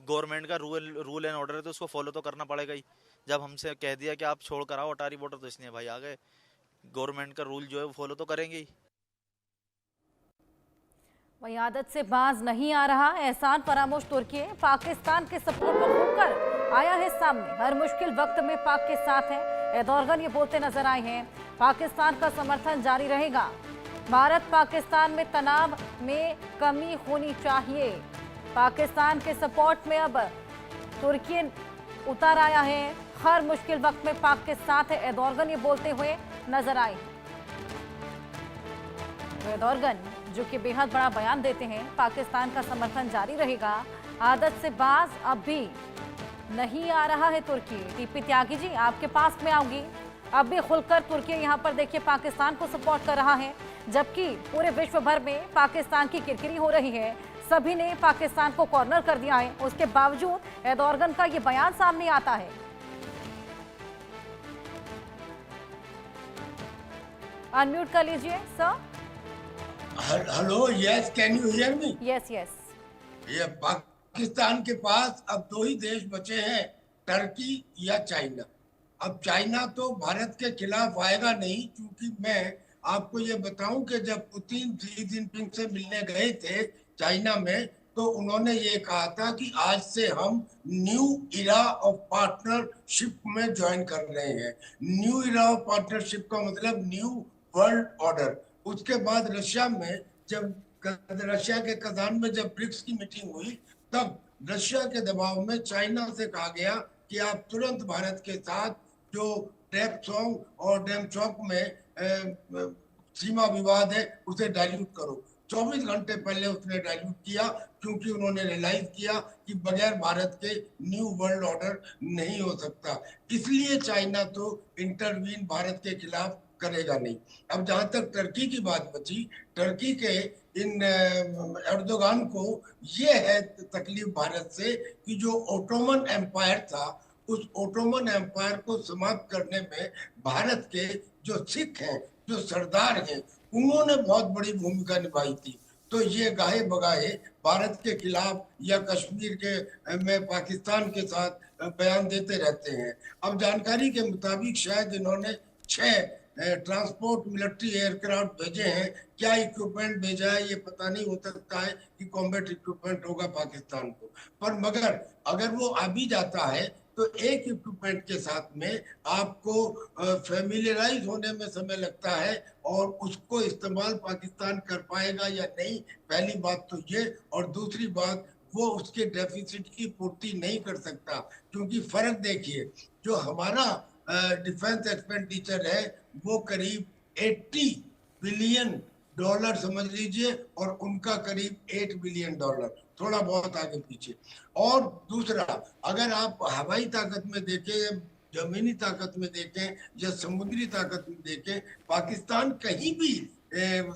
Government का rule and order है तो उसको फॉलो तो करना पड़ेगा ही। जब हमसे कह दिया कि आप छोड़ कर आओ अटारी बॉर्डर, तो इसलिए भाई आ गए। गवर्नमेंट का रूल जो है वो फॉलो तो करेंगे ही। वही आदत से बाज नहीं आ रहा एहसान फरामोश तुर्की पाकिस्तान के सपोर्ट में होकर आया है सामने। हर मुश्किल वक्त में पाक के साथ है। एर्दोगन ये बोलते नजर आए हैं पाकिस्तान का समर्थन जारी रहेगा। भारत पाकिस्तान में तनाव में कमी होनी चाहिए। पाकिस्तान के सपोर्ट में अब तुर्की उतर आया है। हर मुश्किल वक्त में पाक के साथ है। एर्दोगन ये बोलते हुए नजर आए। एर्दोगन जो कि बेहद बड़ा बयान देते हैं, पाकिस्तान का समर्थन जारी रहेगा। आदत से बाज अब भी नहीं आ रहा है तुर्की। टीपी त्यागी जी आपके पास में आऊंगी। अब भी खुलकर तुर्की यहाँ पर देखिए पाकिस्तान को सपोर्ट कर रहा है, जबकि पूरे विश्व भर में पाकिस्तान की किरकिरी हो रही है। सभी ने पाकिस्तान को कॉर्नर कर दिया है। उसके बावजूद एर्दोगन का ये बयान सामने आता है। अनम्यूट कर लीजिए sir. Hello, yes, can you hear me? Yes yes. ये पाकिस्तान के पास अब दो ही देश बचे हैं, टर्की या चाइना। अब चाइना तो भारत के खिलाफ आएगा नहीं, क्योंकि मैं आपको ये बताऊं कि जब पुतिन शी जिनपिंग से मिलने गए थे चाइना में, तो उन्होंने ये कहा था कि आज से हम न्यू इरा ऑफ पार्टनरशिप में ज्वाइन कर रहे हैं। न्यू इरा ऑफ पार्टनरशिप का मतलब न्यू वर्ल्ड ऑर्डर। उसके बाद रशिया में जब रशिया के कजान में जब ब्रिक्स की मीटिंग हुई, तब रशिया के दबाव में चाइना से कहा गया कि आप तुरंत भारत के साथ जो डेप्सोंग और डेमचौक में सीमा विवाद है उसे डाइल्यूट करो। 24 घंटे पहले उसने डाइल्यूट किया, क्योंकि उन्होंने रियलाइज किया कि बगैर भारत के न्यू वर्ल्ड ऑर्डर नहीं हो सकता। इसलिए चाइना तो इंटरवीन भारत के खिलाफ करेगा नहीं। अब जहां तक टर्की की बात बची, टर्की के इन एर्दोगान को ये है तकलीफ भारत से कि जो ओटोमन एम्पायर था, उस ओटोमन एम्पायर को समाप्त करने में भारत के जो सिख हैं, जो सरदार हैं, उन्होंने बहुत बड़ी भूमिका निभाई थी। तो ये गाहे बगाहे भारत के खिलाफ या कश्मीर के में पाकिस्तान के साथ बयान देते रहते हैं। अब जानकारी के मुताबिक शायद इन्होंने 6 ट्रांसपोर्ट मिलिट्री एयरक्राफ्ट भेजे हैं। क्या इक्विपमेंट भेजा है ये पता नहीं, हो सकता है कि कॉम्बैट इक्विपमेंट होगा पाकिस्तान को, पर मगर अगर वो आ भी जाता है तो एक इक्विपमेंट के साथ में आपको फेमिलियराइज होने में समय लगता है, और उसको इस्तेमाल पाकिस्तान कर पाएगा या नहीं, पहली बात तो ये। और दूसरी बात, वो उसके डेफिसिट की पूर्ति नहीं कर सकता, क्योंकि फर्क देखिए, जो हमारा डिफेंस एक्सपेंडिचर है वो करीब 80 बिलियन डॉलर समझ लीजिए, और उनका करीब 8 बिलियन डॉलर, थोड़ा बहुत आगे पीछे। और दूसरा, अगर आप हवाई ताकत में देखें, जमीनी ताकत में देखें या समुद्री ताकत में देखें, पाकिस्तान कहीं भी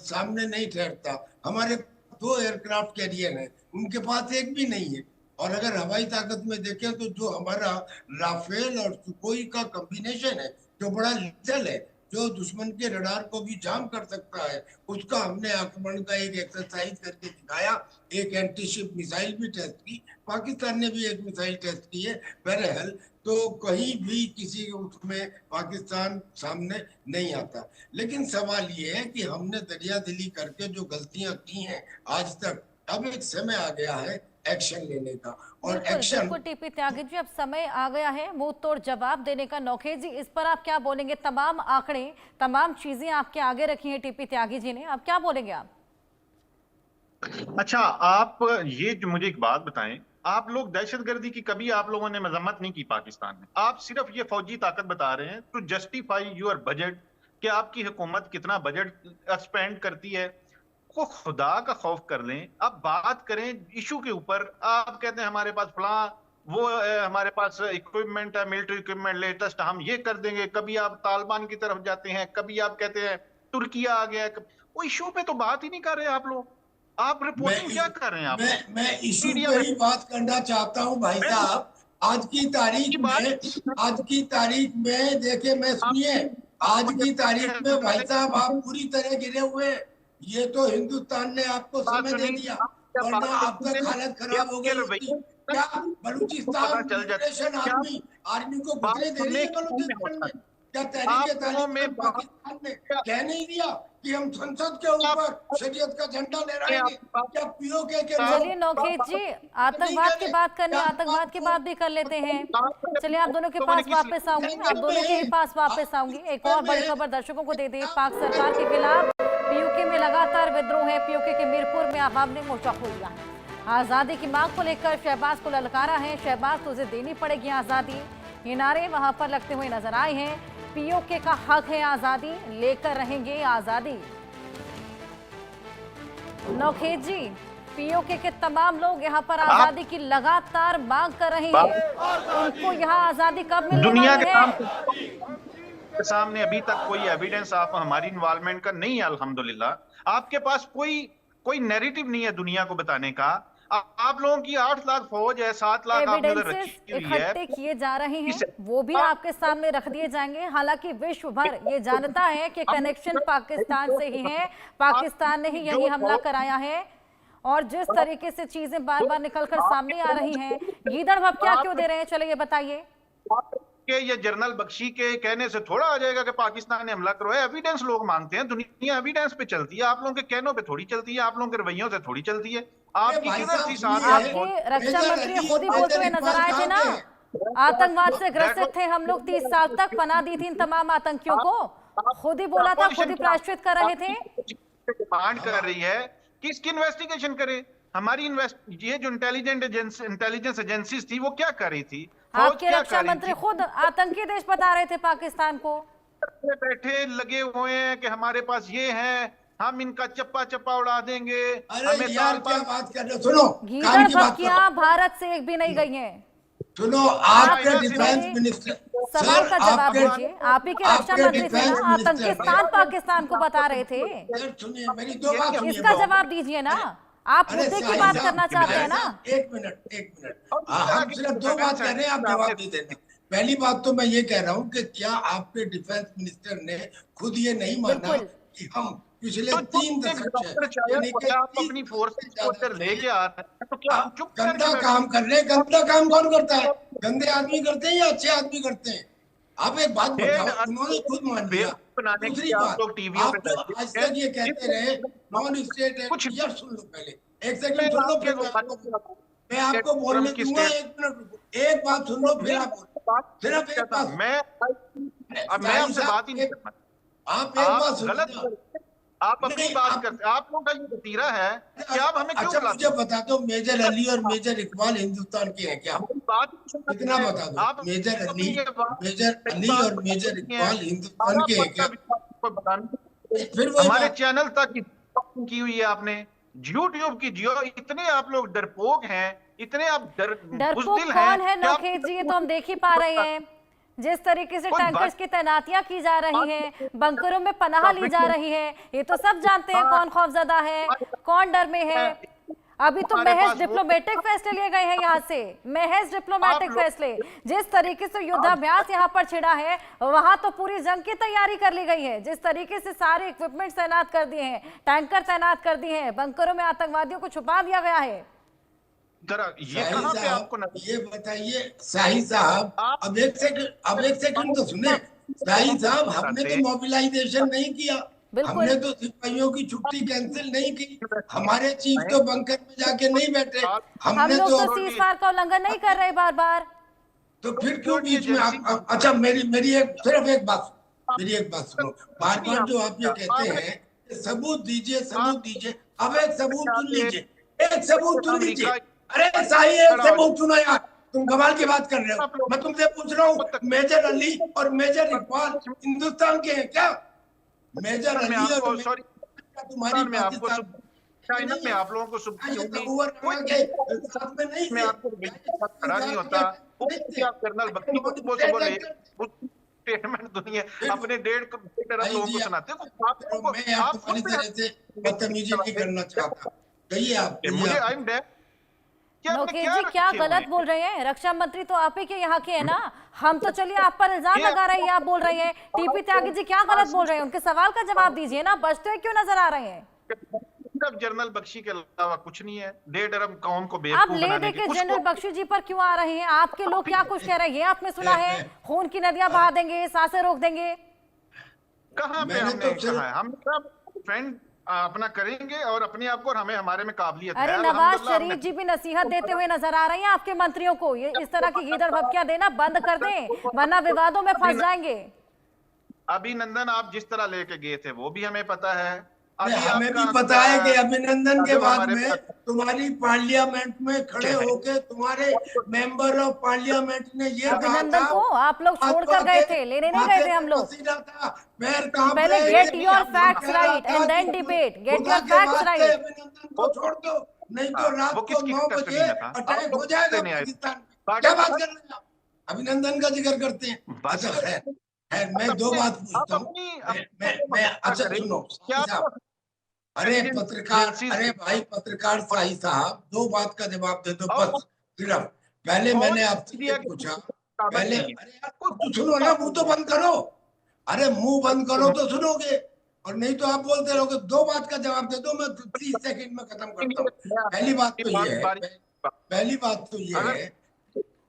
सामने नहीं ठहरता। हमारे 2 एयरक्राफ्ट कैरियर हैं, उनके पास एक भी नहीं है। और अगर हवाई ताकत में देखें तो जो हमारा राफेल और सुकोई का कॉम्बिनेशन है, जो बड़ा लीथल है, जो दुश्मन के रडार को भी जाम कर सकता है, उसका हमने आक्रमण का एक एक्सरसाइज करके दिखाया। एक एंटीशिप मिसाइल भी टेस्ट की, पाकिस्तान ने भी एक मिसाइल टेस्ट की है। बहरहाल, तो कहीं भी किसी उसमें पाकिस्तान सामने नहीं आता। लेकिन सवाल ये है कि हमने दरिया दिली करके जो गलतियां की हैं आज तक, अब एक समय आ गया है एक्शन लेने का। और एक्शन, बिल्कुल टीपी त्यागी जी, अब समय आ गया है मुंह तोड़ जवाब देने का। नौखेज जी, इस पर आप क्या बोलेंगे? तमाम आंकड़े, तमाम चीजें आपके आगे रखी हैं टीपी त्यागी जी ने, अब क्या बोलेंगे आप? अच्छा, आप ये जो मुझे एक बात बताएं, आप लोग दहशतगर्दी की कभी आप लोगों ने मजम्मत नहीं की पाकिस्तान में। आप सिर्फ ये फौजी ताकत बता रहे हैं टू जस्टिफाई योर बजट, कि आपकी हुकूमत कितना बजट स्पेंड करती है। को खुदा का खौफ कर लें। अब बात करें इशू के ऊपर, आप कहते हैं हमारे पास फला वो हमारे पास इक्विपमेंट है, मिलिट्री इक्विपमेंट लेटेस्ट, हम ये कर देंगे। कभी आप तालिबान की तरफ जाते हैं, कभी आप कहते हैं तुर्की आ गया। वो इशू पे तो बात ही नहीं कर रहे आप लोग। आप रिपोर्टिंग क्या कर रहे हैं? आप मैं इशू पे ही बात करना चाहता हूं भाई साहब। आज की तारीख में देखिए, मैं सुनिए, आज की तारीख में भाई साहब आप पूरी तरह गिरे हुए हैं। ये तो हिंदुस्तान ने आपको समय दे दिया, वरना अब तक हालत खराब हो गई होती। क्या बलूचिस्तान चल जाता लिबरेशन आर्मी को बात घुसने दे रही है सुनने की बलूचिस्तान में? नहीं क्या आप तहरीक लोगों में तालिबान पाकिस्तान ने कह नहीं दिया कि हम संसद के ऊपर शरीयत का झंडा लहराएंगे? क्या पीओके के लोग चलिए नौखेत जी, आतंकवाद की बात करनी, आतंकवाद की बात भी कर लेते हैं। चलिए आप दोनों के पास वापस आऊंगी, आप दोनों के ही पास वापस आऊंगी। एक और बड़ी खबर दर्शकों को दे दें, पाक सरकार के खिलाफ पीओके में लगातार विद्रोह है। पीओके के मीरपुर में आवाम ने मोर्चा खोल दिया है। आजादी की मांग को लेकर शहबाज को ललकारा है। शहबाज, तुझे देनी पड़ेगी आजादी, ये नारे वहां पर लगते हुए नजर आए हैं। पीओके का हक है आजादी, लेकर रहेंगे आजादी। नौखेत जी, पीओके के तमाम लोग यहाँ पर आजादी की लगातार मांग कर रहे हैं। उनको यहाँ आजादी कब मिलने दुनिया वाली है? के सामने अभी तक कोई एविडेंस आप हमारी इन्वॉल्वमेंट का नहीं है। अल्हम्दुलिल्लाह आपके पास कोई नैरेटिव नहीं है दुनिया को बताने का। आप लोगों की 8 लाख फौज है, 7 लाख आपने उधर रखी हुई है, इकट्ठे किए जा रहे हैं, वो भी आपके सामने रख दिए जाएंगे। हालांकि विश्व भर ये जानता है कि कनेक्शन पाकिस्तान से ही है, पाकिस्तान ने ही यही हमला कराया है। और जिस तरीके से चीजें बार बार निकलकर सामने आ रही हैं, गीदड़ भब क्या क्यों दे रहे हैं? चलिए ये बताइए। के ये जनरल बख्शी के कहने से थोड़ा आ जाएगा कि पाकिस्तान ने हमला करवाया। एविडेंस लोग मांगते हैं, दुनिया एविडेंस पे चलती है। आप लोगों के कहनों पे थोड़ी चलती है, आप लोगों के रवैयों से थोड़ी चलती है। आपकी आपके रक्षा मंत्री खुद ही बोलते हुए नजर आए थे ना, आतंकवाद से ग्रसित थे हम लोग, 30 साल तक पनाह दी थी इन तमाम आतंकियों को। खुद ही बोला था, खुद ही प्रायश्चित कर रहे थे। डिमांड कर रही है कि इसकी इन्वेस्टिगेशन करे। हमारी ये जो इंटेलिजेंस एजेंसीज थी वो क्या कर रही थी? आपके रक्षा मंत्री खुद आतंकी देश बता रहे थे पाकिस्तान को। बैठे लगे हुए हैं कि हमारे पास ये है, हम इनका चप्पा चप्पा उड़ा देंगे। अरे यार क्या बात कर रहे हो? सुनो, गीदड़ बक्कियां भारत से एक भी नहीं गई हैं। सुनो, आपके डिफेंस मिनिस्टर सवाल का जवाब दीजिए। आप ही के रक्षा मंत्री थे ना, आतंकिस्तान पाकिस्तान को बता रहे थे। सुनिए मेरी दो बात सुनिए। इसका जवाब दीजिए ना, आप मुद्दे की बात करना चाहते हैं ना। एक मिनट हम सिर्फ दो बात कर रहे हैं, आप जवाब नहीं देना। पहली बात तो मैं ये कह रहा हूँ कि क्या आपके डिफेंस मिनिस्टर ने खुद ये नहीं माना कि हम पिछले 3 दशक से अपनी फोर्स लेके आ रहे हैं, तो क्या हम चुप गंदा काम कर रहे हैं? गंदा काम कौन करता है? गंदे आदमी करते हैं या अच्छे आदमी करते हैं? आप एक बात बताओ, उन्होंने खुद मान लिया। दूसरी बात, आप आज तक ये कहते रहे नॉन स्टेट एक्ट। सुन लो पहले, एक सेकंड सुन लो, फिर मैं आपको बोलने दूंगा। 1 मिनट रुको, एक बात सुन लो, फिर आप सिर्फ एक बात। मैं आपसे बात ही नहीं करना। आप एक बात सुन, आप अपनी बात करते, आप लोगों का ये वतीरा है कि आप हमें क्यों अच्छा मुझे बता दो, मेजर अली और मेजर इकबाल हिंदुस्तान के हैं क्या? इतना बता दो, मेजर अली और मेजर इकबाल हिंदुस्तान के हैं क्या? फिर हमारे चैनल तक की हुई है आपने, यूट्यूब की जियो। इतने आप लोग डरपोक हैं, इतने आप डरपोक कौन है नौखेत जी? ये तो हम देख ही पा रहे हैं, जिस तरीके से टैंकर्स की तैनातियां की जा रही हैं, बंकरों में पनाह ली जा रही है, ये तो सब जानते हैं कौन खौफजदा है, कौन डर में है। अभी तो महज डिप्लोमेटिक फैसले लिए गए हैं यहाँ से, महज डिप्लोमेटिक फैसले। जिस तरीके से युद्धाभ्यास यहाँ पर छिड़ा है, वहां तो पूरी जंग की तैयारी कर ली गई है। जिस तरीके से सारे इक्विपमेंट तैनात कर दिए हैं, टैंकर तैनात कर दिए हैं, बंकरों में आतंकवादियों को छुपा दिया गया है। ये कहां पे आपको ये बताइए शाही साहब, अब एक सेकंड तो सुने। शाही साहब, हमने तो मोबिलाइजेशन नहीं किया, हमने तो सिपाहियों की छुट्टी कैंसिल नहीं की, हमारे चीफ तो बंकर में जाके नहीं बैठे। हम लोग तो सीज़फायर का उल्लंघन नहीं कर रहे बार बार। तो फिर क्यों बीच में आप? अच्छा मेरी एक बात सुनो। बार बार जो आप ये कहते हैं सबूत दीजिए। अब एक सबूत चुन लीजिए। अरे शाही, एक सबूत चुनो यार, तुम कमाल की बात कर रहे हो। मैं तुमसे पूछ रहा हूँ, मेजर अली और मेजर इकबाल हिंदुस्तान के हैं क्या? मेजर अली और तुम्हारी में आपको चाइना में आप लोगों को मैं आपको खड़ा नहीं होता। कर्नल बख्शी को बोले स्टेटमेंट दुनिया अपने 1.5 अरब लोगों को सुनाते हो। मैं आपको इस तरह से बदतमीजी नहीं करना चाहता। कहिए आप, मुझे आई एम डेड। नौखेत जी क्या गलत बोल रहे हैं? रक्षा मंत्री तो आप ही के यहाँ के हैं ना। हम तो चलिए आप पर इल्जाम लगा रहे हैं, आप बोल रहे हैं। टीपी त्यागी जी क्या गलत बोल रहे हैं? उनके सवाल का जवाब दीजिए ना, बचते क्यों नजर आ रहे हैं? सिर्फ जनरल बख्शी के अलावा कुछ नहीं है। 1.5 अरब कौम को आप बेवकूफ ले बनाने दे की के कुछ जनरल बख्शी जी पर क्यों आ रहे हैं? आपके लोग क्या कुछ कह रहे हैं? आपने सुना है खून की नदियां बहा देंगे, सांसें रोक देंगे। कहाँ पे हमने कहा है? हम सब फ्रेंड अपना करेंगे और अपने आप को, और हमें हमारे में काबिलियत है। अरे नवाज शरीफ जी भी नसीहत देते हुए नजर आ रहे हैं आपके मंत्रियों को, ये इस तरह की गीदड़ भपकियां देना बंद कर दें, वरना विवादों में फंस जाएंगे। अभिनंदन आप जिस तरह लेके गए थे वो भी हमें पता है। हमें भी पता है कि अभिनंदन के बाद में तुम्हारी पार्लियामेंट में खड़े होके तुम्हारे मेंबर ऑफ पार्लियामेंट ने ये अभिनंदन को आप लोग छोड़कर गए थे, लेने नहीं गए थे हम लोग। पहले get your facts right and then debate. Get your facts right. Abhinandan को छोड़ दो, नहीं तो रात को 9 बजे अटैक हो जाएगा पाकिस्तान में। क्या बात कर रहे हैं आप? अभिनंदन का जिक्र करते हैं। अच्छा खैर मैं 2 बात पूछता हूँ। मैं अच्छा सुनो साहब, अरे पत्रकार, अरे भाई पत्रकार शाही साहब, 2 बात का जवाब दे दो बस। सिर्फ पहले मैंने आपसे ये पूछा, पहले अरे यार कुछ सुनो ना, मुंह तो बंद करो। अरे मुंह बंद करो तो सुनोगे, और नहीं तो आप बोलते रहोगे। 2 बात का जवाब दे दो, मैं 30 सेकंड में खत्म करता हूँ। पहली बात तो ये है,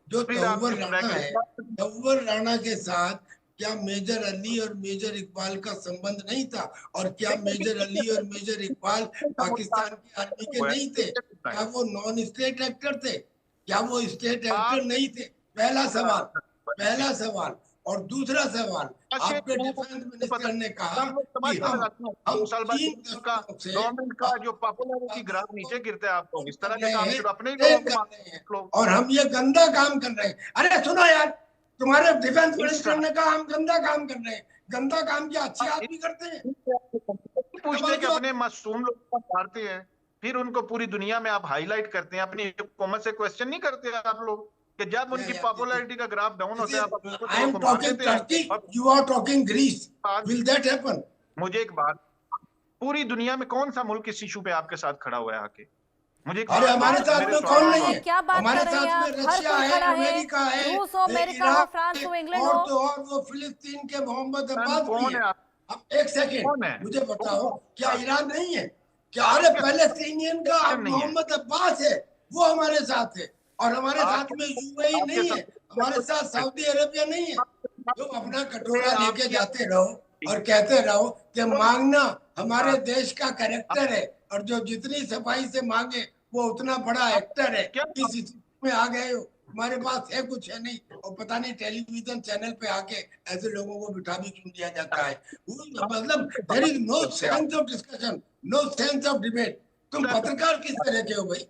जो तौवर राणा है, तौवर राणा के साथ क्या मेजर अली और मेजर इकबाल का संबंध नहीं था? और क्या मेजर अली और मेजर इकबाल पाकिस्तान की आर्मी के नहीं थे? क्या वो नॉन स्टेट एक्टर थे? क्या वो स्टेट एक्टर नहीं थे? पहला सवाल। और दूसरा सवाल, आपके डिफेंस मिनिस्टर ने कहा कि हम 3 दशकों से गवर्नमेंट का जो पॉपुलैरिटी ग्राफ नीचे गिरता है, आपको इस तरह के काम सिर्फ अपने ही लोग, और हम ये गंदा काम कर रहे हैं। अरे सुनो यार, तुम्हारे डिफेंस मिनिस्टर ने कहा हम गंदा काम कर रहे हैं। गंदा काम क्या अच्छे आदमी करते हैं? पूछते कि अपने मासूम लोग को मारते हैं, फिर उनको पूरी दुनिया में आप हाईलाइट करते हैं। अपनी हुकूमत से क्वेश्चन नहीं करते आप लोग कि जब उनकी पॉपुलैरिटी का ग्राफ डाउन होता है आप I am talking Turkey, you are talking Greece, will that happen? मुझे एक बात, पूरी दुनिया में कौन सा मुल्क इस इशू पे आपके साथ खड़ा हुआ है आके? मुझे अरे हमारे साथ में कौन नहीं है? क्या बात हमारे कर रहे हैं? साथ में रशिया है, अमेरिका है, रूस हो, अमेरिका हो, फ्रांस हो, इंग्लैंड हो, और वो फिलिस्तीन के मोहम्मद अब्बास भी है। अब एक सेकेंड मुझे बताओ, क्या ईरान नहीं है? क्या? अरे पैलेस्टीनियन का मोहम्मद अब्बास है, वो हमारे साथ है। और हमारे साथ में यूएई नहीं है, हमारे साथ सऊदी अरेबिया नहीं है। तुम अपना कटोरा लेके जाते रहो और कहते रहो कि मांगना हमारे देश का कैरेक्टर है, और जो जितनी सफाई से मांगे वो उतना बड़ा एक्टर है। किस स्थिति में आ गए हो? हमारे पास है कुछ है नहीं, और पता नहीं टेलीविजन चैनल पे आके ऐसे लोगों को बिठा भी क्यों दिया जाता है? मतलब there is no sense of discussion, no sense of debate. तुम पत्रकार किस तरह के हो भाई?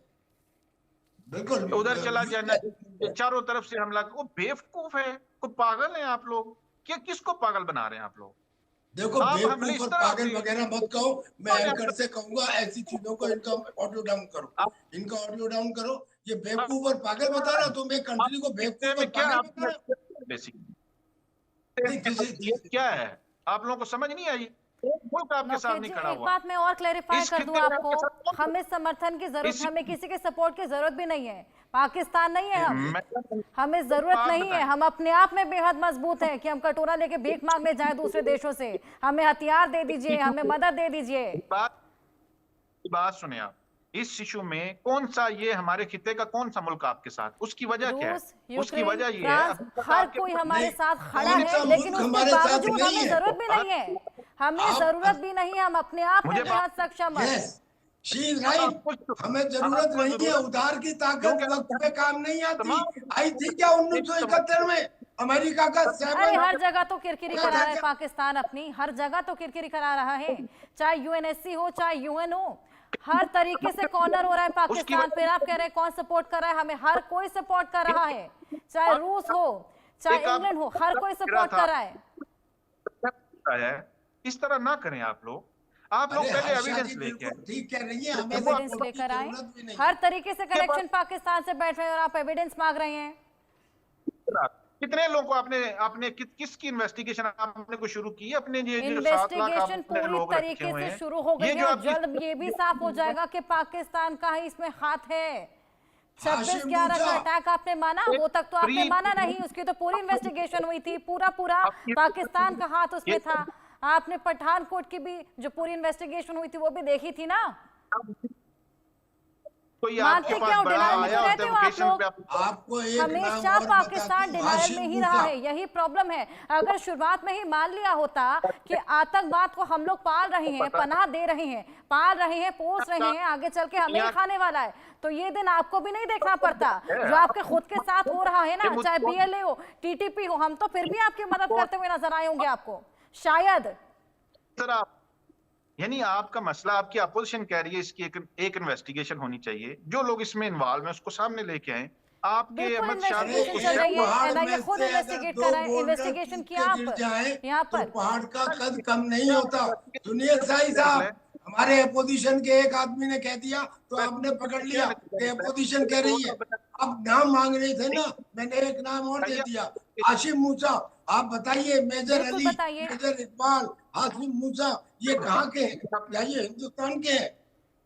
बिल्कुल उधर चला जाना, चारों तरफ से हमला। वो बेवकूफ है, को पागल है आप लोग? क्या किसको पागल बना रहे हैं आप लोग? देखो बेवकूफ और पागल वगैरह मत कहो। मैं एंकर से कहूंगा ऐसी चीजों को इनका ऑडियो डाउन करो। ये बेवकूफ और पागल बता रहा, तुम एक कंट्री को बेवकूफ और पागल बता रहे हो? क्या है? आप लोगों को समझ नहीं आई? मुल्क आपके सामने खड़ा हुआ। एक बात मैं और क्लैरिफाई कर दूं आपको, हमें समर्थन की जरूरत, हमें किसी के सपोर्ट की जरूरत भी नहीं है। पाकिस्तान नहीं है हम, हमें जरूरत नहीं है। हम अपने आप में बेहद मजबूत हैं कि हम कटोरा लेके भीख मांगने जाएं दूसरे देशों से। हमें हथियार दे दीजिए, हमें मदद दे दीजिए। बात सुने आप, इस इशू में कौन सा, ये हमारे खिते का कौन सा मुल्क आपके साथ? उसकी वजह क्या है? उसकी वजह ये है हर कोई हमारे साथ खड़ा है, लेकिन उसके बावजूद हमें जरूरत भी नहीं है। हमें जरूरत भी नहीं है, हम अपने आप में बेहद सक्षम हैं। हमें जरूरत नहीं है। उधार की ताकत वक्त पे काम नहीं आती। आई थी क्या 1971 में अमेरिका का? अरे हर जगह तो किरकिरी करा रहा है पाकिस्तान, अपनी हर जगह तो किरकिरी करा रहा है, चाहे यूएनएससी हो चाहे यूएन हो। हर तरीके से कॉर्नर हो रहा है पाकिस्तान। फिर आप कह रहे हैं कौन सपोर्ट कर रहा है? हमें हर कोई सपोर्ट कर रहा है, चाहे रूस हो चाहे इंग्लैंड हो, हर कोई सपोर्ट कर रहा है। इस तरह ना करें आप लोग। आप लोग पहले एविडेंस लेके आए। ठीक कह रही है, हमें एविडेंस लेकर आए। हर तरीके से कनेक्शन पाकिस्तान से बैठ रहे हैं और आप एविडेंस मांग रहे हैं। कितने लोगों को आपने किसकी इन्वेस्टिगेशन आपने को शुरू की? अपने ये इन्वेस्टिगेशन पूरी तरीके से शुरू हो गई है। जल्द ये भी साफ हो जाएगा कि पाकिस्तान का ही इसमें हाथ है। 26/11 का अटैक आपने माना, वो तक तो आपने माना नहीं, उसकी तो पूरी इन्वेस्टिगेशन हुई थी। पूरा पाकिस्तान का हाथ उसमें था। आपने पठानकोट की भी जो पूरी इन्वेस्टिगेशन हुई थी वो भी देखी थी ना? कोई मानते आपके क्या पास हो? बड़ा डिनायल में आया तो होता रहते है हो आप वोकेशन लोग। पे, आपको एक नाम हमेशा और पाकिस्तान बताता हूँ, डिनायल हाशिम में ही रहा मूसा। है, यही प्रॉब्लम है। अगर शुरुआत में ही मान लिया होता कि आतंकवाद को हम लोग पाल रहे हैं, पनाह दे रहे हैं, पाल रहे हैं, पोस रहे हैं, आगे चल के हमें ही खाने वाला है, तो ये दिन आपको भी नहीं देखना पड़ता। जो आपके खुद के साथ हो रहा है ना, चाहे बीएलए हो, टीटीपी हो, हम तो फिर भी आपकी मदद करते हुए नजर आए होंगे आपको, शायद। यानी आपका मसला, आपकी अपोजिशन कह रही है इसकी एक इन्वेस्टिगेशन होनी चाहिए, जो लोग इसमें इन्वॉल्व हैं उसको सामने लेके आए। आपके बिल्कुल अहमद शाह इन्वेस्टिगेशन को चल रही है, पहाड़ एनआईए में खुद से अगर इन्वेस्टिगेट दो कर रहे हैं। बोल्डर इन्वेस्टिगेशन टूट किया के आप गिर जाए यहाँ तो पर। पहाड़ का कद कम नहीं होता। सुनिए साई साहब, हमारे अपोजिशन के एक आदमी ने कह दिया तो आपने पकड़ लिया कि अपोजिशन कह रही है। अब नाम मांग रहे थे ना, मैंने एक नाम और दे दिया, हाशिम मूसा। आप बताइए, मेजर बिल्कुल अली, बताइए। मेजर इकबाल, हाशिम मूसा, ये कहाँ के हैं? क्या ये हिंदुस्तान के हैं?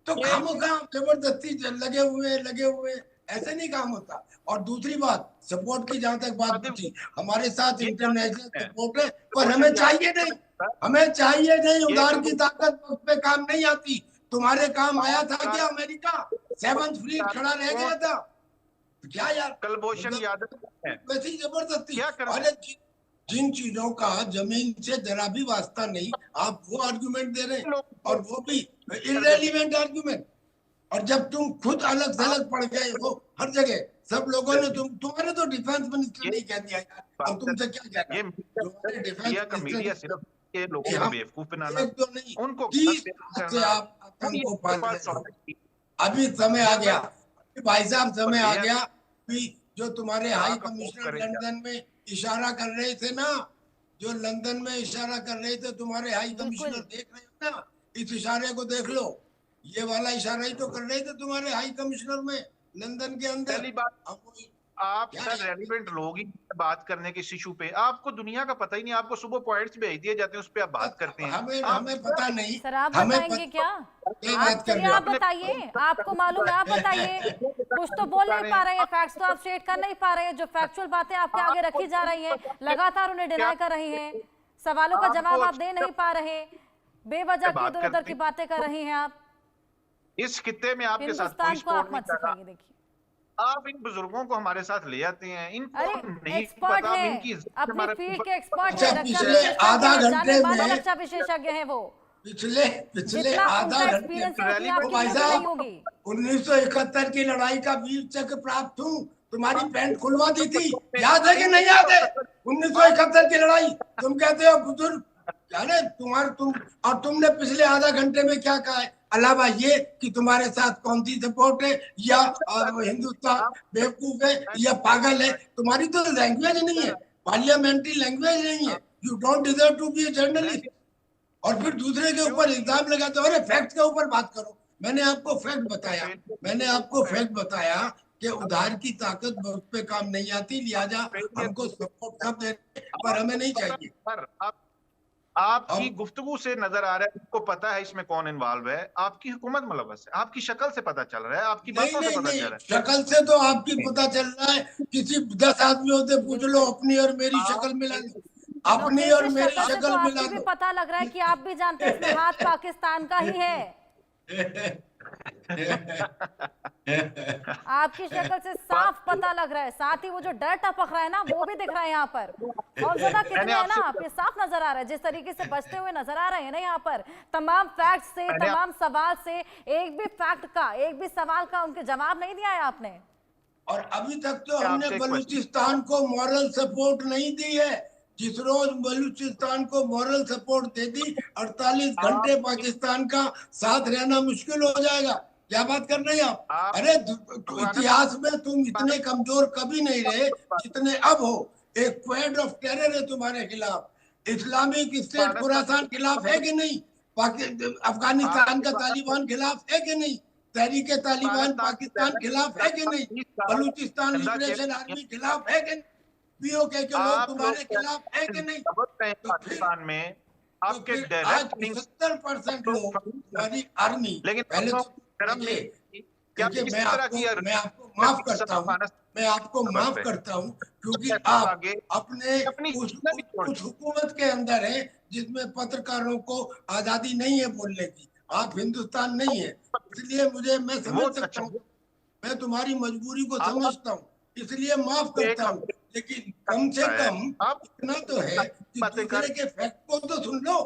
तो खामोखा जबरदस्ती लगे हुए ऐसे नहीं काम होता। और दूसरी बात, सपोर्ट की जहां तक बात पूछी, हमारे साथ इंटरनेशनल सपोर्ट है, पर हमें चाहिए नहीं, हमें चाहिए नहीं। उधार की ताकत उस पे काम नहीं आती। तुम्हारे काम आया था क्या अमेरिका? 7th फ्लीट खड़ा रह गया था क्या यार? कलभूषण यादव वैसी जबरदस्ती। क्या कर अरे जिन चीजों का जमीन से जरा भी वास्ता नहीं, आप वो आर्गुमेंट दे रहे हैं, और वो भी इररेलीवेंट आर्गुमेंट। और जब तुम खुद अलग थलग पड़ गए हो हर जगह, सब लोगों ने तुम्हारे तो डिफेंस मिनिस्टर नहीं कह दिया यार, अब तुमसे क्या कहना? तुम्हारे डिफेंस मीडिया सिर्फ के लोगों को बेवकूफ बनाना, एक तो नहीं, उनको 30 साल से आप आतंक को पाल रहे हो। अभी समय आ गया भाई साहब, समय आ गया कि जो तुम्हारे हाई कमिश्नर लंदन में इशारा कर रहे थे ना, जो लंदन में इशारा कर रहे थे तुम्हारे हाई कमिश्नर, देख रहे हो ना? इस इशारे को देख लो, ये वाला इशारा ही तो कर रहे थे तुम्हारे हाई कमिश्नर में लंदन के अंदर। पहली बात, आप सर रेलिवेंट लोग ही बात करने के इशू पे, आपको दुनिया का पता ही नहीं, आपको सुबह पॉइंट्स भेज दिए जाते हैं, उस पे आप बात करते हैं। हमें पता नहीं। सर आप बताएंगे क्या? आप बताइए, आपको मालूम है, आप बताइए। कुछ तो बोल नहीं पा रहे हैं, फैक्ट्स तो आप स्टेट कर नहीं पा रहे हैं। जो फैक्चुअल बातें आपके आगे रखी जा रही हैं, लगातार उन्हें डिनाई कर रही हैं, सवालों का जवाब आप दे नहीं पा रहे, बेवजह की इधर उधर की बातें कर रही हैं आप। इस खित्ते में आपके साथ कोई स्पोर्ट नहीं कर रहा। देखिए, आप इन बुजुर्गों को हमारे साथ ले आते हैं, इनको नहीं पता, इनकी अपने फील्ड के एक्सपर्ट हैं, पिछले आधा घंटे में रक्षा विशेषज्ञ हैं वो। पिछले आधा घंटे भाई साहब, 1971 की लड़ाई का वीर चक्र प्राप्त हूँ, तुम्हारी पैंट खुलवा दी थी, याद है कि नहीं याद है? 1971 की लड़ाई, तुम कहते हो बुजुर्ग, अरे और तुमने पिछले आधा घंटे में क्या कहा है? अलावा ये कि तुम्हारे साथ कौन सी सपोर्ट है, या हिंदुस्तान बेवकूफ है या पागल है, तुम्हारी तो लैंग्वेज नहीं है, पार्लियामेंट्री लैंग्वेज नहीं है। You don't deserve to be a journalist. और फिर दूसरे के ऊपर इल्जाम लगाते हो। अरे फैक्ट के ऊपर बात करो। मैंने आपको फैक्ट बताया कि उधार की ताकत बहुत पे काम नहीं आती, लिहाजा हमको सपोर्ट सब देते, पर हमें नहीं चाहिए। आपकी गुफ्तगू से नजर आ रहा है, आपको पता है इसमें कौन इन्वॉल्व है, आपकी हुकूमत मुलव्वस है, आपकी शक्ल से पता चल रहा है, आपकी बातों से पता चल रहा है। शक्ल से तो आपकी पता चल रहा है, किसी 10 आदमियों से पूछ लो, अपनी और मेरी शक्ल मिला लो, अपनी और मेरी शक्ल मिला लो। पता लग रहा है कि आप भी जानते हैं इसमें हाथ पाकिस्तान का ही है। आपकी शक्ल से साफ पता लग रहा है, साथ ही वो जो डर टपक रहा है ना, वो भी दिख रहा है यहाँ पर। और ज्यादा कितने हैं ना, आप ये साफ नजर आ रहा है, जिस तरीके से बचते हुए नजर आ रहे हैं ना यहाँ पर, तमाम फैक्ट से, तमाम सवाल से, एक भी फैक्ट का, एक भी सवाल का उनके जवाब नहीं दिया है आपने। और अभी तक तो हमने बलूचिस्तान को मॉरल सपोर्ट नहीं दी है। जिस रोज बलूचिस्तान को मॉरल सपोर्ट दे दी, 48 घंटे पाकिस्तान का साथ रहना मुश्किल हो जाएगा। क्या बात कर रहे हैं आप? अरे इतिहास में तुम इतने कमजोर कभी नहीं रहे जितने अब हो। एक क्वेड ऑफ टेरर है तुम्हारे खिलाफ, इस्लामिक स्टेट खुरासान खिलाफ है कि नहीं, अफगानिस्तान का तालिबान खिलाफ है कि नहीं, तहरीक तालिबान पाकिस्तान खिलाफ है कि नहीं, बलूचिस्तान लिबरेशन आर्मी खिलाफ है कि नहीं, पीओके के लोग तुम्हारे खिलाफ है कि नहीं? पाकिस्तान में आपके आज 70% लोग हमारी आर्मी, पहले तो मैं आपको माफ करता हूँ क्योंकि आप अपने उस हुकूमत के अंदर है जिसमें पत्रकारों को आजादी नहीं है बोलने की। आप हिंदुस्तान नहीं है, इसलिए मैं समझ सकता अच्छा, हूँ, मैं तुम्हारी मजबूरी को समझता हूँ, इसलिए माफ करता हूँ, लेकिन कम से कम इतना तो है कि दूसरे के फैक्ट को तो सुन लो।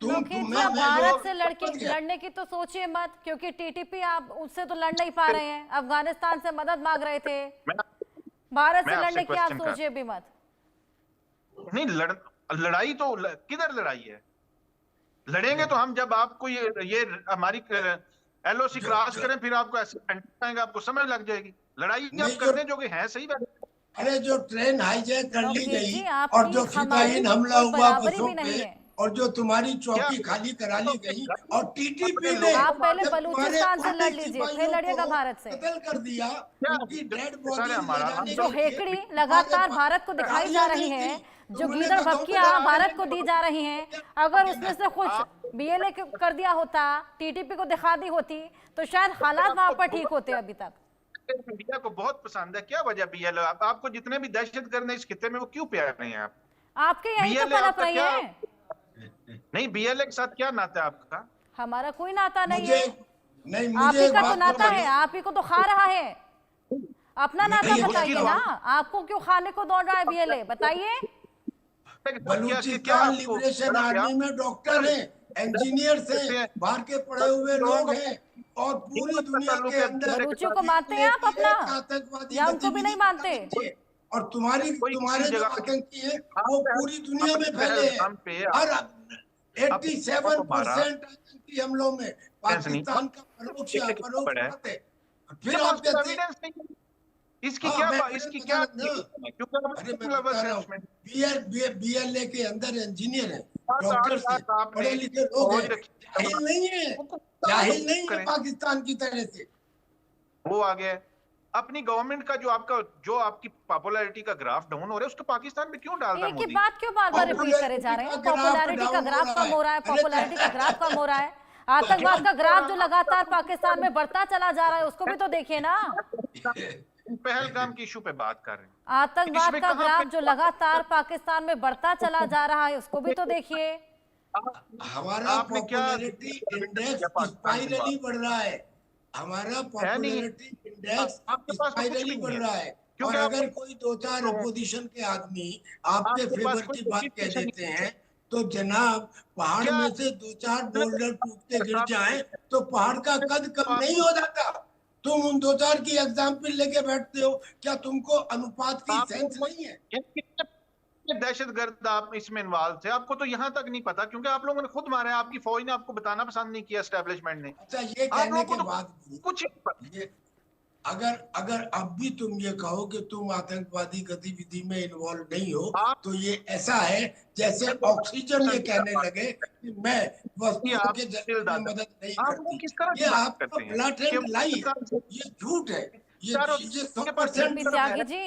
लोकेश जी, आप भारत से लड़ने की तो सोचिए मत, क्योंकि टीटीपी आप उससे तो लड़ नहीं पा रहे हैं, अफगानिस्तान से मदद मांग रहे थे, भारत से लड़ने की आप सोचिए भी मत। नहीं, लड़ाई तो किधर लड़ाई है? लड़ेंगे तो हम जब आपको ये हमारी एलओसी क्रॉस करें, फिर आपको ऐसे आएंगे, आपको समझ लग जाएगी। लड़ाई आप करने जो हैं सही बात। अरे जो ट्रेन हाईजैक कर ली गई और जो फिदायीन हमला हुआ बसों पे और जो तुम्हारी चौकी खाली करा ली गई और टीटीपी ने आप पहले बलूचिस्तान से लड़ लीजिए, फिर लड़िएगा भारत से। कत्ल कर दिया, उनकी डेड बॉडी जो हेकड़ी लगातार भारत को दिखाई जा रही है, जो गीदड़ भपकियां भारत को दी जा रही हैं, अगर उसमें से कुछ बीएलए कर दिया होता, टीटीपी को दिखा दी होती, तो शायद हालात वहां पर ठीक होते अभी तक। इंडिया को बहुत पसंद है, क्या वजह बीएलए? आपको जितने भी दहशतगर्द इस खिते में, वो क्यों प्यार नहीं है? आपके यही तो पनप रही है। नहीं, बीएलए के साथ क्या नाता है आपका? हमारा कोई नाता नहीं है, नहीं, आप ही का तो नाता है, आप ही को तो खा रहा है। अपना नाता बताइए ना, आपको क्यों खाने को दौड़ रहा है बीएलए, बताइए। बलूचिस्तान लिबरेशन आर्मी में डॉक्टर हैं, इंजीनियर्स हैं, बाहर के पढ़े हुए लोग हैं और पूरी दुनिया के अंदर बलूचियों को मानते हैं आप अपना, आतंकवादी या उनको भी नहीं मानते? और तुम्हारे जो आतंकी है वो पूरी दुनिया में फैले हैं। हर 87% आतंकी हमलों में पाकिस्तान का परोक्ष हाथ है। फिर आप कहते हैं इसकी क्या बीएलए के अंदर इंजीनियर है, डॉक्टर्स हैं, पढ़े लिखे लोग हैं, जाहिल नहीं है पाकिस्तान की तरह से। वो आ गया अपनी गवर्नमेंट का जो आपकी पॉपुलैरिटी का ग्राफ डाउन हो रहा है, उसको पाकिस्तान में क्यों डाल रहा है? एक ही बात क्यों बार बार रिपीट करे जा रहे हैं? पॉपुलैरिटी का ग्राफ कम हो रहा है, पॉपुलैरिटी का ग्राफ कम हो रहा है, आतंकवाद का ग्राफ जो लगातार पाकिस्तान में बढ़ता चला जा रहा है, उसको भी तो देखिए ना। पहलगाम की इशू पे बात कर रहे हैं, आतंकवाद का ग्राफ जो लगातार पाकिस्तान में बढ़ता चला जा रहा है, उसको भी तो देखिए। हमारा पॉपुलैरिटी इंडेक्स स्पाइरली बढ़ रहा है, हमारा पॉपुलैरिटी इंडेक्स स्पाइरली बढ़ रहा है। और अगर कोई 2-4 अपोजिशन के आदमी आपके फेवर की बात कह देते हैं, तो जनाब पहाड़ में से 2-4 बोल्डर टूटते गिर जाएं तो पहाड़ का कद कम नहीं हो जाता। तुम उन 2-4 की एग्जाम्पल लेके बैठते हो, क्या तुमको अनुपात की सेंस नहीं है? दहशतगर्द आप इसमें इन्वॉल्व थे, आपको तो यहाँ तक नहीं पता, क्योंकि आप लोगों ने खुद मारा है, आपकी फौज ने आपको बताना पसंद नहीं किया, एस्टेब्लिशमेंट ने। अच्छा, ये कहने के बाद कुछ अगर अब भी तुम ये कहो कि तुम आतंकवादी गतिविधि में इन्वॉल्व नहीं हो, तो ये ऐसा है जैसे ऑक्सीजन ये कहने लगे कि मैं वस्तुओं के जरिए मदद नहीं करती। ये आपका ब्लैटेंट लाई है, ये झूठ है, ये 100% त्यागी जी,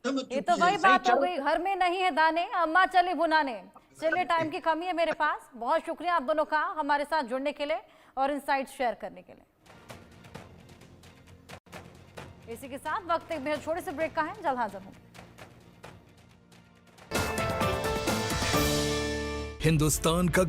ये तो वही बात हो गई, घर में नहीं है दाने, अम्मा चली भुनाने। चलिए, टाइम की कमी है मेरे पास। बहुत शुक्रिया आप दोनों का हमारे साथ जुड़ने के लिए और इनसाइट्स शेयर करने के लिए। इसी के साथ वक्त एक बेहद छोटे से ब्रेक का है, जल्द हाजिर होंगे। हिंदुस्तान का